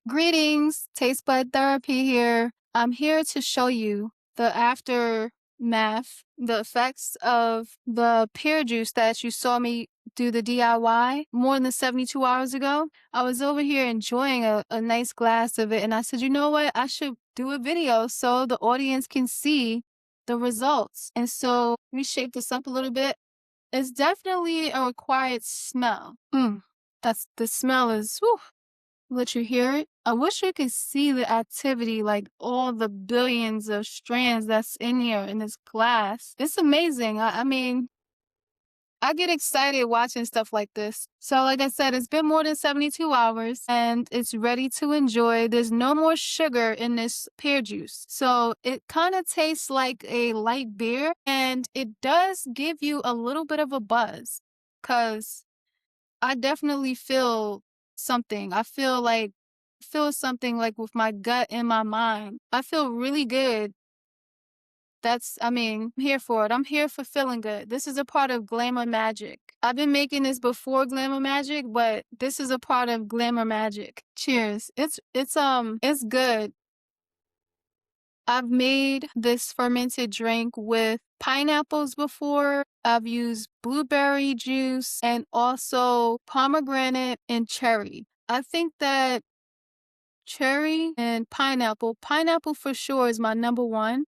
Greetings, Taste Bud Therapy here. I'm here to show you the aftermath, the effects of the pear juice that you saw me do the DIY more than 72 hours ago. I was over here enjoying a nice glass of it, and I said, you know what? I should do a video so the audience can see the results. And so let me shape this up a little bit. It's definitely a required smell. The smell is, whew, let you hear it. I wish you could see the activity, like all the billions of strands that's in here in this glass. It's amazing. I mean, I get excited watching stuff like this. So, like I said, it's been more than 72 hours and it's ready to enjoy. There's no more sugar in this pear juice. So, it kind of tastes like a light beer and it does give you a little bit of a buzz because I definitely feel something. Feel something like with my gut and my mind. I feel really good. I'm here for it. I'm here for feeling good. This is a part of Glamour Magic. I've been making this before Glamour Magic, but this is a part of Glamour Magic. Cheers. It's good. I've made this fermented drink with pineapples before. I've used blueberry juice and also pomegranate and cherry. I think that cherry and pineapple for sure is my number one.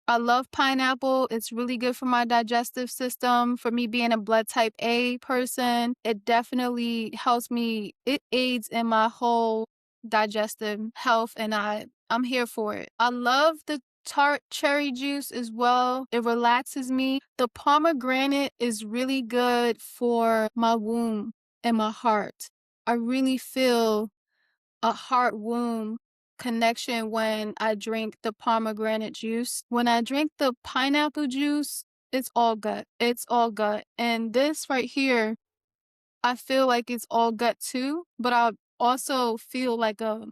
I love pineapple. It's really good for my digestive system. For me being a blood type A person, it definitely helps me. It aids in my whole digestive health and I'm here for it. I love the tart cherry juice as well. It relaxes me. The pomegranate is really good for my womb and my heart. I really feel a heart womb connection when I drink the pomegranate juice. When I drink the pineapple juice, it's all gut. It's all gut. And this right here, I feel like it's all gut too, but I also feel like a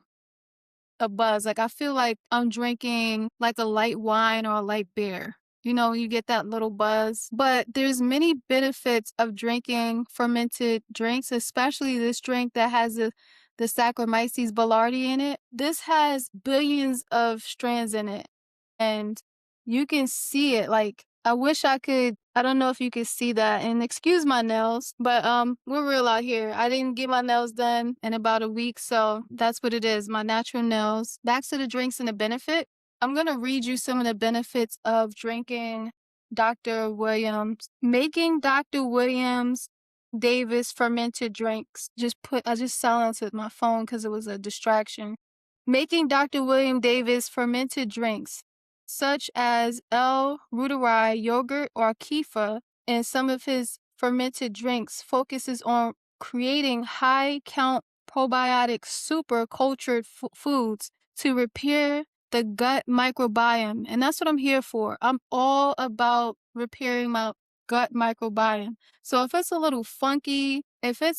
buzz. Like I feel like I'm drinking like a light wine or a light beer. You know, you get that little buzz. But there's many benefits of drinking fermented drinks, especially this drink that has the Saccharomyces boulardii in it. This has billions of strands in it. And you can see it. Like I wish I don't know if you could see that. And excuse my nails, but we're real out here. I didn't get my nails done in about a week, so that's what it is, my natural nails. Back to the drinks and the benefit. I'm gonna read you some of the benefits of drinking Dr. Williams. Making Dr. Williams Davis fermented drinks. I just silenced my phone because it was a distraction. Making Dr. William Davis fermented drinks such as L. reuteri yogurt or kefir, and some of his fermented drinks focuses on creating high-count probiotic super cultured foods to repair the gut microbiome. And that's what I'm here for. I'm all about repairing my gut microbiome. So if it's a little funky, if it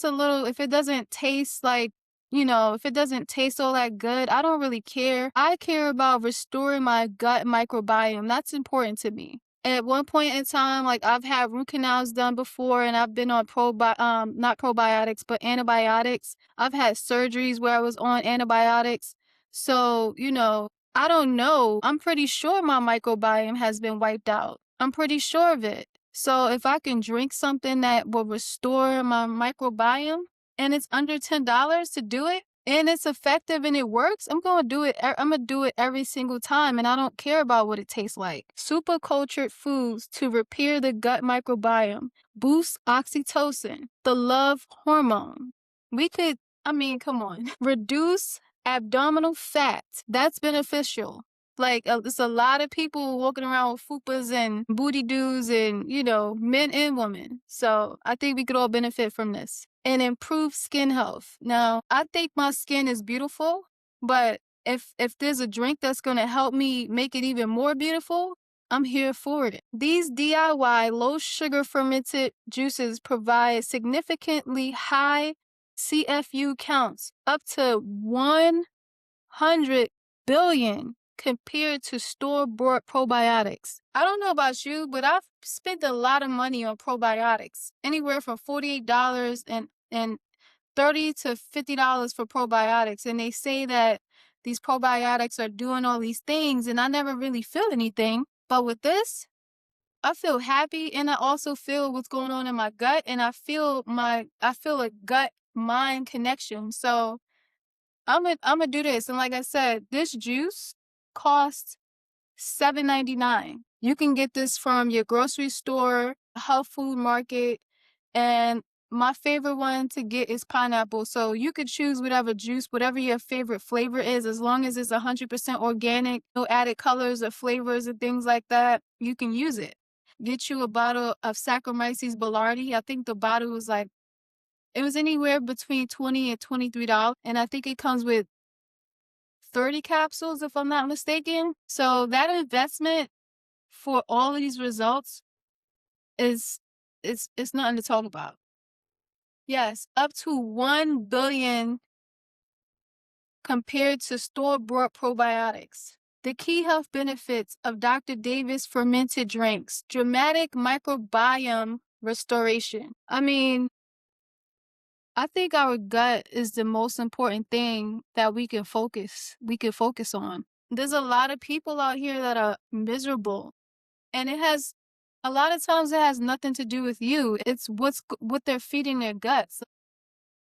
doesn't taste like if it doesn't taste all that good, I don't really care. I care about restoring my gut microbiome. That's important to me. At one point in time, like I've had root canals done before and I've been on not probiotics, but antibiotics. I've had surgeries where I was on antibiotics. So, I don't know. I'm pretty sure my microbiome has been wiped out. I'm pretty sure of it. So if I can drink something that will restore my microbiome, and it's under $10 to do it, and it's effective and it works, I'm going to do it. I'm going to do it every single time, and I don't care about what it tastes like. Super cultured foods to repair the gut microbiome, boost oxytocin, the love hormone. Come on, reduce abdominal fat. That's beneficial. Like, there's a lot of people walking around with fupas and booty doos and, men and women. So I think we could all benefit from this. And improve skin health. Now, I think my skin is beautiful, but if there's a drink that's going to help me make it even more beautiful, I'm here for it. These DIY low sugar fermented juices provide significantly high CFU counts, up to 100 billion compared to store-bought probiotics. I don't know about you, but I've spent a lot of money on probiotics, anywhere from $48 and $30 to $50 for probiotics, and they say that these probiotics are doing all these things, and I never really feel anything. But with this, I feel happy, and I also feel what's going on in my gut, and I feel a gut mind connection. So I'm gonna do this. And like I said, this juice costs $7.99. You can get this from your grocery store, health food market, and my favorite one to get is pineapple. So you could choose whatever juice, whatever your favorite flavor is, as long as it's 100% organic, no added colors or flavors and things like that, you can use it. Get you a bottle of Saccharomyces boulardii. I think the bottle was like, it was anywhere between $20 and $23. And I think it comes with 30 capsules, if I'm not mistaken. So that investment for all of these results is it's nothing to talk about. Yes, up to 1 billion compared to store-bought probiotics. The key health benefits of Dr. Davis fermented drinks. Dramatic microbiome restoration. I mean, I think our gut is the most important thing that we can focus on. There's a lot of people out here that are miserable, and a lot of times it has nothing to do with you. It's what they're feeding their guts.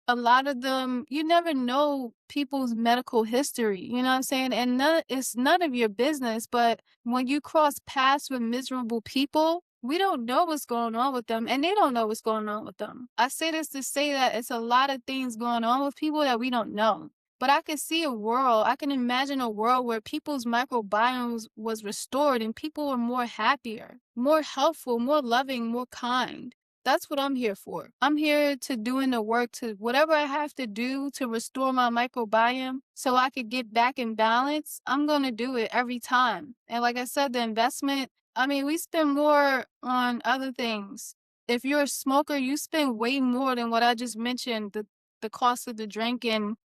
A lot of them, you never know people's medical history, you know what I'm saying? And it's none of your business, but when you cross paths with miserable people, we don't know what's going on with them, and they don't know what's going on with them. I say this to say that it's a lot of things going on with people that we don't know. But I can imagine a world where people's microbiomes was restored and people were more happier, more helpful, more loving, more kind. That's what I'm here for. I'm here to doing the work, to whatever I have to do to restore my microbiome so I could get back in balance. I'm going to do it every time. And like I said, the investment, I mean, we spend more on other things. If you're a smoker, you spend way more than what I just mentioned, the cost of the drink and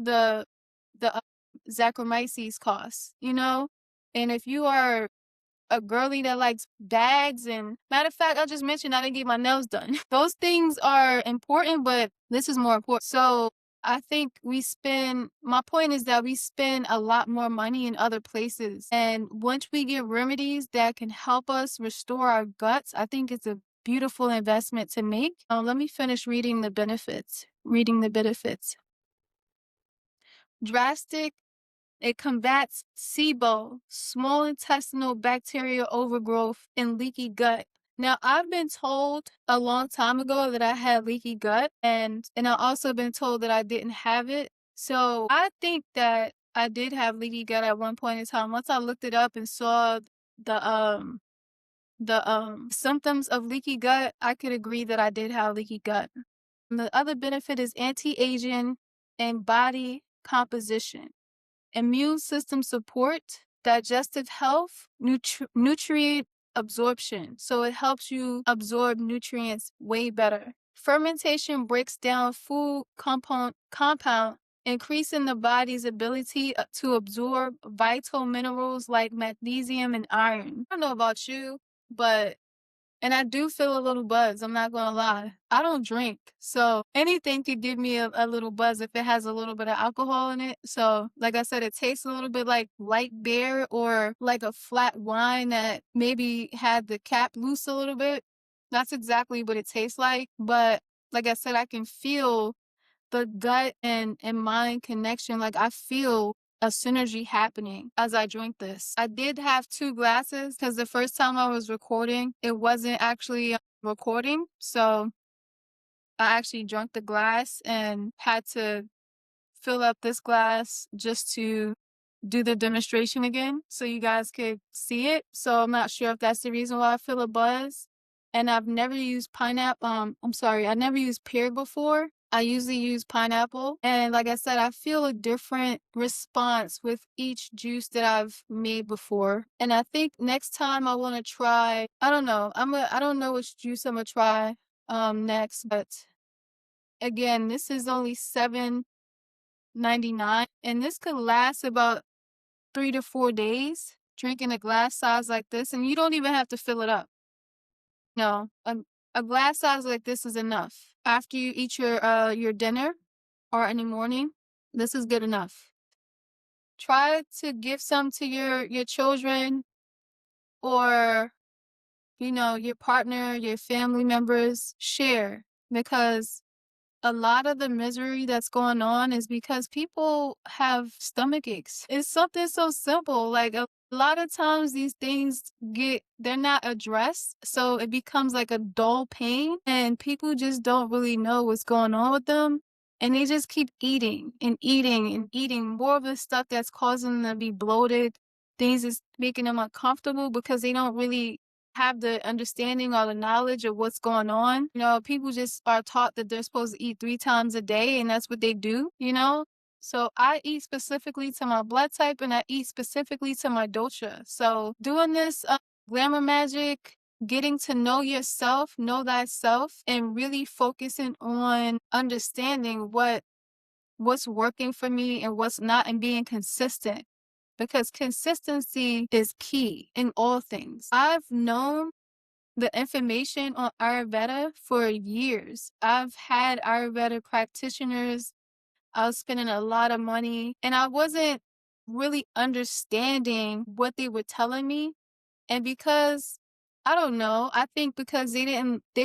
the Saccharomyces costs, you know? And if you are a girly that likes bags, and matter of fact, I just mentioned I didn't get my nails done. Those things are important, but this is more important. So I think my point is that we spend a lot more money in other places. And once we get remedies that can help us restore our guts, I think it's a beautiful investment to make. Let me finish reading the benefits. Drastic. It combats SIBO, small intestinal bacterial overgrowth, and leaky gut. Now, I've been told a long time ago that I had leaky gut, and I also been told that I didn't have it. So I think that I did have leaky gut at one point in time. Once I looked it up and saw the symptoms of leaky gut, I could agree that I did have leaky gut. The other benefit is anti-aging and body composition. Immune system support, digestive health, nutrient absorption. So it helps you absorb nutrients way better. Fermentation breaks down food compound, increasing the body's ability to absorb vital minerals like magnesium and iron. I don't know about you, and I do feel a little buzz, I'm not gonna lie. I don't drink, so anything could give me a little buzz if it has a little bit of alcohol in it. So, like I said, it tastes a little bit like light beer or like a flat wine that maybe had the cap loose a little bit. That's exactly what it tastes like. But like I said, I can feel the gut and mind connection. Like I feel a synergy happening as I drink this. I did have 2 glasses because the first time I was recording, it wasn't actually recording. So I actually drank the glass and had to fill up this glass just to do the demonstration again so you guys could see it. So I'm not sure if that's the reason why I feel a buzz. And I've never used pineapple. I never used pear before. I usually use pineapple. And like I said, I feel a different response with each juice that I've made before. And I think next time I want to try, I don't know. I don't know which juice I'm going to try next, but again, this is only $7.99, and this could last about 3 to 4 days drinking a glass size like this, and you don't even have to fill it up. No, A glass size like this is enough. After you eat your dinner or in the morning, this is good enough. Try to give some to your children or, your partner, your family members. Share, because a lot of the misery that's going on is because people have stomach aches. It's something so simple. Like a lot of times these things they're not addressed. So it becomes like a dull pain and people just don't really know what's going on with them. And they just keep eating and eating and eating more of the stuff that's causing them to be bloated. Things is making them uncomfortable because they don't really have the understanding or the knowledge of what's going on. People just are taught that they're supposed to eat 3 times a day and that's what they do. So I eat specifically to my blood type and I eat specifically to my dosha. So doing this glamour magic, getting to know yourself, know thyself, and really focusing on understanding what's working for me and what's not, and being consistent, because consistency is key in all things. I've known the information on Ayurveda for years. I've had Ayurveda practitioners. I was spending a lot of money and I wasn't really understanding what they were telling me. And because I don't know, I think because they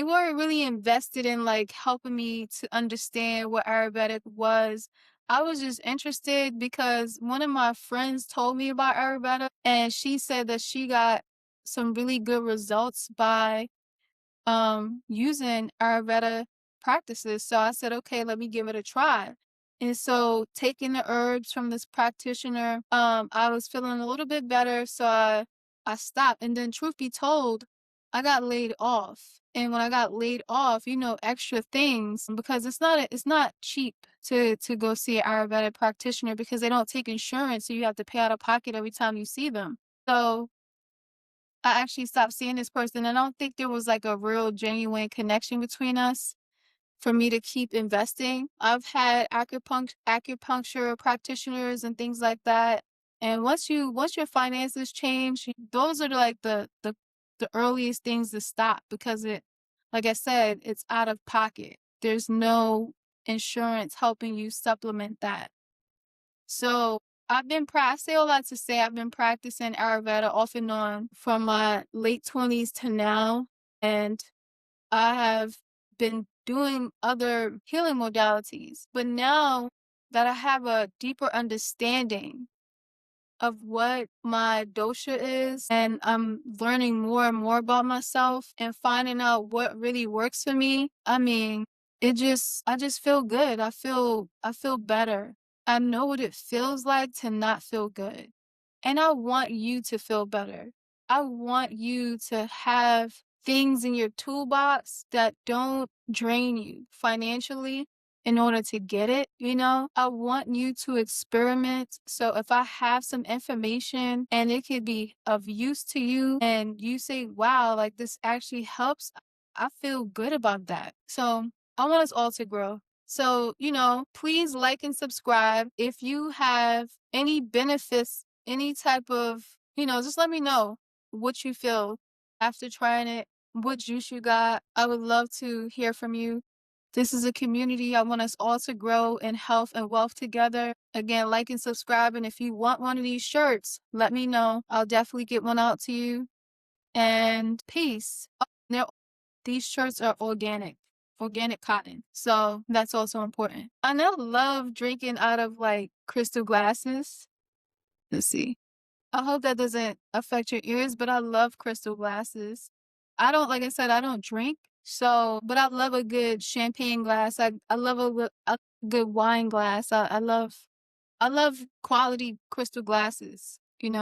weren't really invested in like helping me to understand what Ayurvedic was. I was just interested because one of my friends told me about Ayurveda and she said that she got some really good results by using Ayurveda practices. So I said, okay, let me give it a try. And so taking the herbs from this practitioner, I was feeling a little bit better. So I stopped. And then truth be told, I got laid off. And when I got laid off, extra things, because it's not cheap to go see an Ayurveda practitioner because they don't take insurance. So you have to pay out of pocket every time you see them. So I actually stopped seeing this person, and I don't think there was like a real genuine connection between us for me to keep investing. I've had acupuncture practitioners and things like that. And once your finances change, those are like the earliest things to stop, because like I said, it's out of pocket. There's no insurance helping you supplement that. So I say all that to say I've been practicing Ayurveda off and on from my late 20s to now. And I have been doing other healing modalities. But now that I have a deeper understanding of what my dosha is, and I'm learning more and more about myself and finding out what really works for me, I mean, I just feel good. I feel better. I know what it feels like to not feel good. And I want you to feel better. I want you to have things in your toolbox that don't drain you financially in order to get it. I want you to experiment. So if I have some information and it could be of use to you and you say, wow, like this actually helps, I feel good about that. So I want us all to grow. So, please like and subscribe. If you have any benefits, any type of, just let me know what you feel after trying it, what juice you got. I would love to hear from you. This is a community. I want us all to grow in health and wealth together. Again, like and subscribe. And if you want one of these shirts, let me know. I'll definitely get one out to you. And peace. Oh, these shirts are organic cotton. So that's also important. I now love drinking out of like crystal glasses. Let's see. I hope that doesn't affect your ears, but I love crystal glasses. Like I said, I don't drink. So, but I love a good champagne glass. I love a good wine glass. I love quality crystal glasses.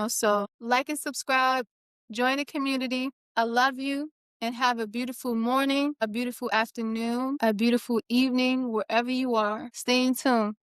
So like and subscribe, join the community. I love you, and have a beautiful morning, a beautiful afternoon, a beautiful evening, wherever you are. Stay in tune.